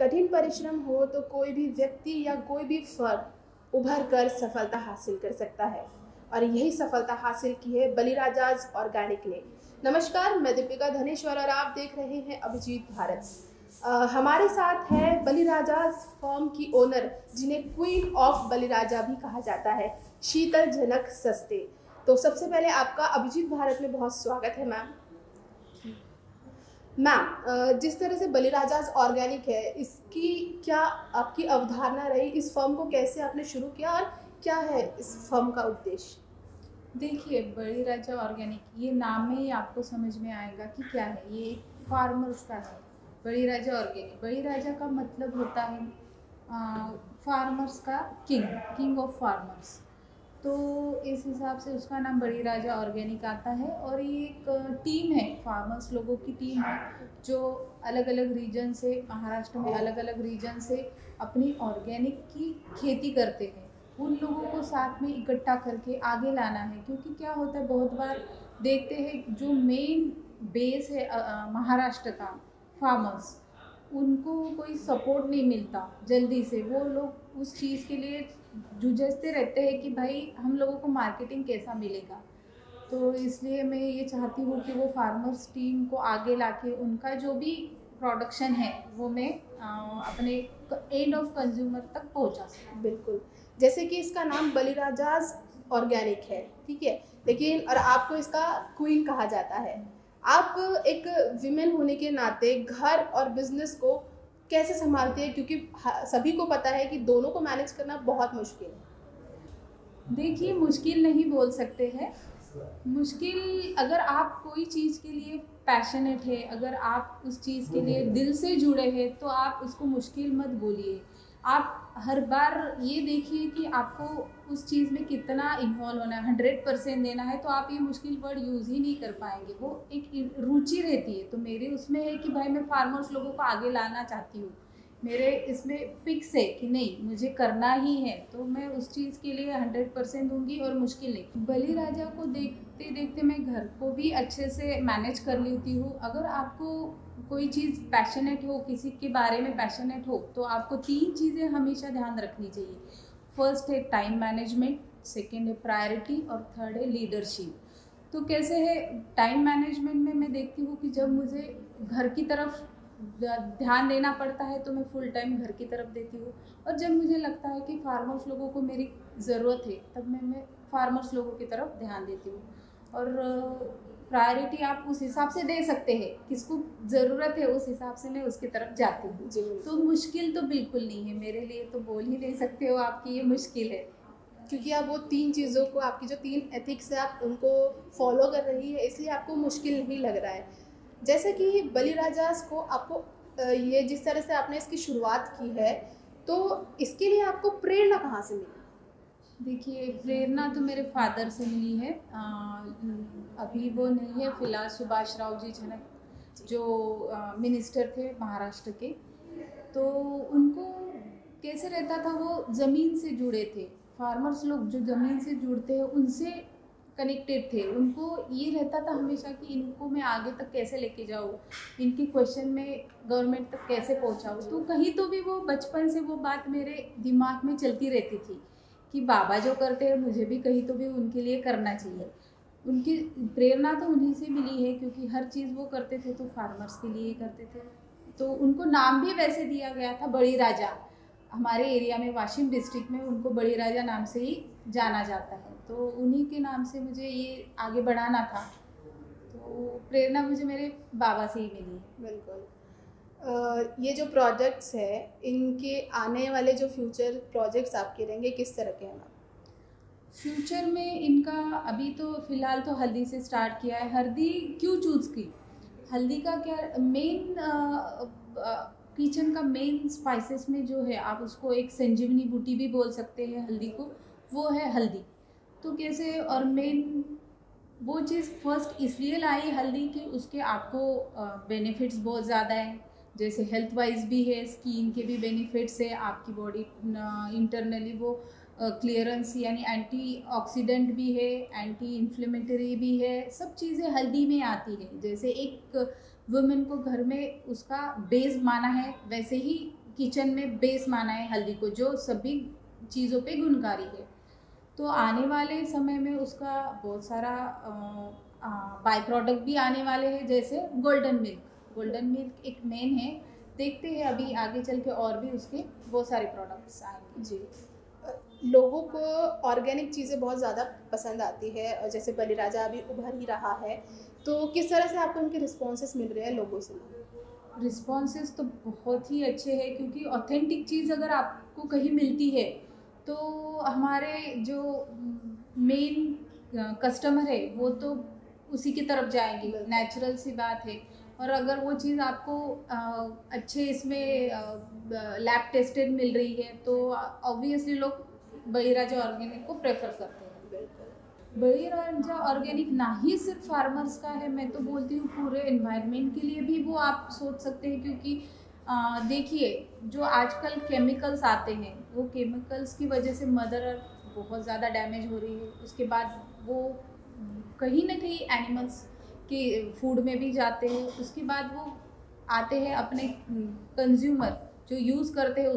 कठिन परिश्रम हो तो कोई भी व्यक्ति या कोई भी फर्म उभर कर सफलता हासिल कर सकता है, और यही सफलता हासिल की है बलिराजाज ऑर्गेनिक ने। नमस्कार, मैं दीपिका धनेश्वर और आप देख रहे हैं अभिजीत भारत। हमारे साथ है बलिराजाज फर्म की ओनर, जिन्हें क्वीन ऑफ बलिराजा भी कहा जाता है, शीतल जनक सस्ते। तो सबसे पहले आपका अभिजीत भारत में बहुत स्वागत है मैम। मैम, जिस तरह से बलिराजाज ऑर्गेनिक है, इसकी क्या आपकी अवधारणा रही? इस फर्म को कैसे आपने शुरू किया और क्या है इस फर्म का उद्देश्य? देखिए, बलिराजा ऑर्गेनिक, ये नाम में ही आपको समझ में आएगा कि क्या है। ये एक फार्मर्स का है। बलिराजा ऑर्गेनिक, बलिराजा का मतलब होता है फार्मर्स का किंग ऑफ फार्मर्स। तो इस हिसाब से उसका नाम बलिराजा ऑर्गेनिक आता है। और ये एक टीम है, फार्मर्स लोगों की टीम है, जो अलग अलग रीजन से, महाराष्ट्र में अलग अलग रीजन से अपनी ऑर्गेनिक की खेती करते हैं। उन लोगों को साथ में इकट्ठा करके आगे लाना है, क्योंकि क्या होता है, बहुत बार देखते हैं जो मेन बेस है महाराष्ट्र का, फार्मर्स, उनको कोई सपोर्ट नहीं मिलता जल्दी से। वो लोग उस चीज़ के लिए जूझते रहते हैं कि भाई हम लोगों को मार्केटिंग कैसा मिलेगा। तो इसलिए मैं ये चाहती हूँ कि वो फार्मर्स टीम को आगे लाके उनका जो भी प्रोडक्शन है वो मैं अपने एंड ऑफ कंज्यूमर तक पहुँचा सकूँ। बिल्कुल, जैसे कि इसका नाम बलिराजाज ऑर्गेनिक है, ठीक है, लेकिन और आपको इसका क्वीन कहा जाता है। आप एक विमेन होने के नाते घर और बिजनेस को कैसे संभालती है? क्योंकि सभी को पता है कि दोनों को मैनेज करना बहुत मुश्किल है। देखिए, मुश्किल नहीं बोल सकते हैं। मुश्किल, अगर आप कोई चीज़ के लिए पैशनेट है, अगर आप उस चीज़ के लिए दिल से जुड़े हैं, तो आप उसको मुश्किल मत बोलिए। आप हर बार ये देखिए कि आपको उस चीज़ में कितना इन्वॉल्व होना है, 100% देना है, तो आप ये मुश्किल वर्ड यूज़ ही नहीं कर पाएंगे। वो एक रुचि रहती है। तो मेरी उसमें है कि भाई मैं फार्मर्स लोगों को आगे लाना चाहती हूँ। मेरे इसमें फिक्स है कि नहीं, मुझे करना ही है, तो मैं उस चीज़ के लिए 100% दूंगी और मुश्किल नहीं। बलिराजा को देखते देखते मैं घर को भी अच्छे से मैनेज कर लेती हूँ। अगर आपको कोई चीज़ पैशनेट हो, किसी के बारे में पैशनेट हो, तो आपको 3 चीज़ें हमेशा ध्यान रखनी चाहिए। फर्स्ट है टाइम मैनेजमेंट, सेकेंड है प्रायोरिटी, और थर्ड है लीडरशिप। तो कैसे है टाइम मैनेजमेंट में, मैं देखती हूँ कि जब मुझे घर की तरफ ध्यान देना पड़ता है तो मैं फुल टाइम घर की तरफ देती हूँ, और जब मुझे लगता है कि फार्मर्स लोगों को मेरी ज़रूरत है, तब मैं फार्मर्स लोगों की तरफ ध्यान देती हूँ। और प्रायोरिटी आप उस हिसाब से दे सकते हैं, किसको ज़रूरत है उस हिसाब से मैं उसकी तरफ जाती हूँ। तो मुश्किल तो बिल्कुल नहीं है मेरे लिए, तो बोल ही नहीं सकते हो आपकी ये मुश्किल है, क्योंकि आप वो 3 चीज़ों को, आपकी जो 3 एथिक्स है, आप उनको फॉलो कर रही है, इसलिए आपको मुश्किल नहीं लग रहा है। जैसे कि बलिराजाज को आपको ये जिस तरह से आपने इसकी शुरुआत की है, तो इसके लिए आपको प्रेरणा कहाँ से मिली? देखिए, प्रेरणा तो मेरे फादर से मिली है। अभी वो नहीं है फिलहाल, सुभाष राव जी जनक, जो मिनिस्टर थे महाराष्ट्र के। तो उनको कैसे रहता था, वो ज़मीन से जुड़े थे। फार्मर्स लोग जो ज़मीन से जुड़ते हैं उनसे कनेक्टेड थे। उनको ये रहता था हमेशा कि इनको मैं आगे तक कैसे लेके जाऊँ, इनके क्वेश्चन में गवर्नमेंट तक कैसे पहुँचाऊँ। तो कहीं तो भी वो बचपन से वो बात मेरे दिमाग में चलती रहती थी कि बाबा जो करते हैं मुझे भी कहीं तो भी उनके लिए करना चाहिए। उनकी प्रेरणा तो उन्हीं से मिली है, क्योंकि हर चीज़ वो करते थे तो फार्मर्स के लिए ही करते थे। तो उनको नाम भी वैसे दिया गया था, बलिराजा। हमारे एरिया में, वाशिम डिस्ट्रिक्ट में, उनको बलिराजा नाम से ही जाना जाता है। तो उन्हीं के नाम से मुझे ये आगे बढ़ाना था। तो प्रेरणा मुझे मेरे बाबा से ही मिली है। बिल्कुल। ये जो प्रोजेक्ट्स है, इनके आने वाले जो फ्यूचर प्रोजेक्ट्स आपके रहेंगे, किस तरह के हैं मैम? फ्यूचर में इनका अभी तो फ़िलहाल तो हल्दी से स्टार्ट किया है। हल्दी क्यों चूज़ की? हल्दी का क्या मेन, किचन का मेन स्पाइसेस में जो है, आप उसको एक संजीवनी बूटी भी बोल सकते हैं हल्दी को, वो है हल्दी। तो कैसे, और मेन वो चीज़ फर्स्ट इसलिए लाई हल्दी कि उसके आपको बेनिफिट्स बहुत ज़्यादा हैं। जैसे हेल्थ वाइज भी है, स्किन के भी बेनिफिट्स है, आपकी बॉडी इंटरनली वो क्लियरेंस यानी एंटीऑक्सीडेंट भी है, एंटी इन्फ्लेमेटरी भी है, सब चीज़ें हल्दी में आती है। जैसे एक वुमेन को घर में उसका बेस माना है, वैसे ही किचन में बेस माना है हल्दी को, जो सभी चीज़ों पे गुणकारी है। तो आने वाले समय में उसका बहुत सारा बाय प्रोडक्ट भी आने वाले हैं, जैसे गोल्डन मिल्क। गोल्डन मिल्क एक मेन है, देखते हैं अभी आगे चल के और भी उसके बहुत सारे प्रोडक्ट्स आएंगे। जी, लोगों को ऑर्गेनिक चीज़ें बहुत ज़्यादा पसंद आती है, और जैसे बलिराजा अभी उभर ही रहा है, तो किस तरह से आपको उनके रिस्पॉन्सेस मिल रहे हैं लोगों से? रिस्पॉन्सेस तो बहुत ही अच्छे हैं, क्योंकि ऑथेंटिक चीज़ अगर आपको कहीं मिलती है तो हमारे जो मेन कस्टमर है वो तो उसी की तरफ जाएंगे, नेचुरल सी बात है। और अगर वो चीज़ आपको अच्छे इसमें लैब टेस्टेड मिल रही है तो ऑब्वियसली लोग बलिराजा ऑर्गेनिक को प्रेफर करते हैं। बलिराजा ऑर्गेनिक ना ही सिर्फ फार्मर्स का है, मैं तो बोलती हूँ पूरे एनवायरनमेंट के लिए भी वो आप सोच सकते हैं। क्योंकि देखिए, जो आजकल केमिकल्स आते हैं वो केमिकल्स की वजह से मदर अर्थ बहुत ज़्यादा डैमेज हो रही है। उसके बाद वो कहीं ना कहीं एनिमल्स के फूड में भी जाते हैं। उसके बाद वो आते हैं अपने कंज्यूमर जो यूज़ करते हैं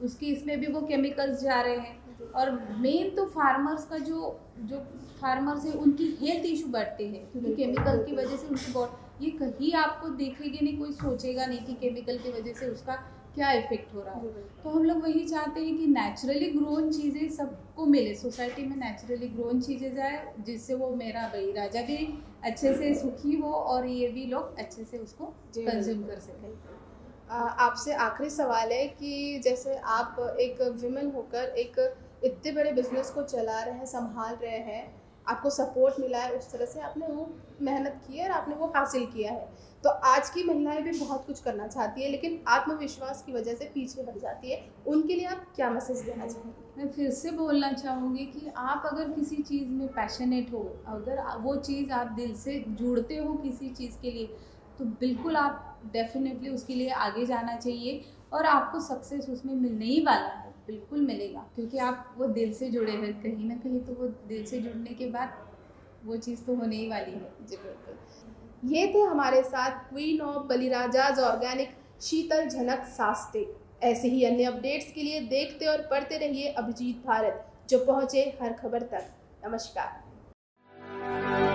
उसकी इसमें भी वो केमिकल्स जा रहे हैं। और मेन तो फार्मर्स का जो फार्मर्स है उनकी हेल्थ इशू बढ़ते हैं, क्योंकि केमिकल की वजह से उनकी बॉडी, ये कहीं आपको देखेंगे नहीं, कोई सोचेगा नहीं कि केमिकल की वजह से उसका क्या इफेक्ट हो रहा है। तो हम लोग वही चाहते हैं कि नेचुरली ग्रोन चीज़ें सबको मिले, सोसाइटी में नेचुरली ग्रोन चीज़ें जाए, जिससे वो मेरा बलिराजा भी अच्छे से सुखी हो और ये भी लोग अच्छे से उसको कंज्यूम कर सकें। आपसे आखिरी सवाल है कि जैसे आप एक विमेन होकर एक इतने बड़े बिजनेस को चला रहे हैं, संभाल रहे हैं, आपको सपोर्ट मिला है, उस तरह से आपने वो मेहनत की है और आपने वो हासिल किया है, तो आज की महिलाएं भी बहुत कुछ करना चाहती है लेकिन आत्मविश्वास की वजह से पीछे हट जाती है, उनके लिए आप क्या मैसेज देना चाहेंगे? मैं फिर से बोलना चाहूँगी कि आप अगर किसी चीज़ में पैशनेट हो, अगर वो चीज़ आप दिल से जुड़ते हो किसी चीज़ के लिए, तो बिल्कुल आप डेफिनेटली उसके लिए आगे जाना चाहिए और आपको सक्सेस उसमें मिलने ही वाला है, बिल्कुल मिलेगा। क्योंकि आप वो दिल से जुड़े हैं कहीं ना कहीं, तो वो दिल से जुड़ने के बाद वो चीज़ तो होने ही वाली है। जी बिल्कुल। ये थे हमारे साथ क्वीन ऑफ बलिराजाज ऑर्गेनिक शीतल झनक सास्ते। ऐसे ही अन्य अपडेट्स के लिए देखते और पढ़ते रहिए अभिजीत भारत, जो पहुँचे हर खबर तक। नमस्कार।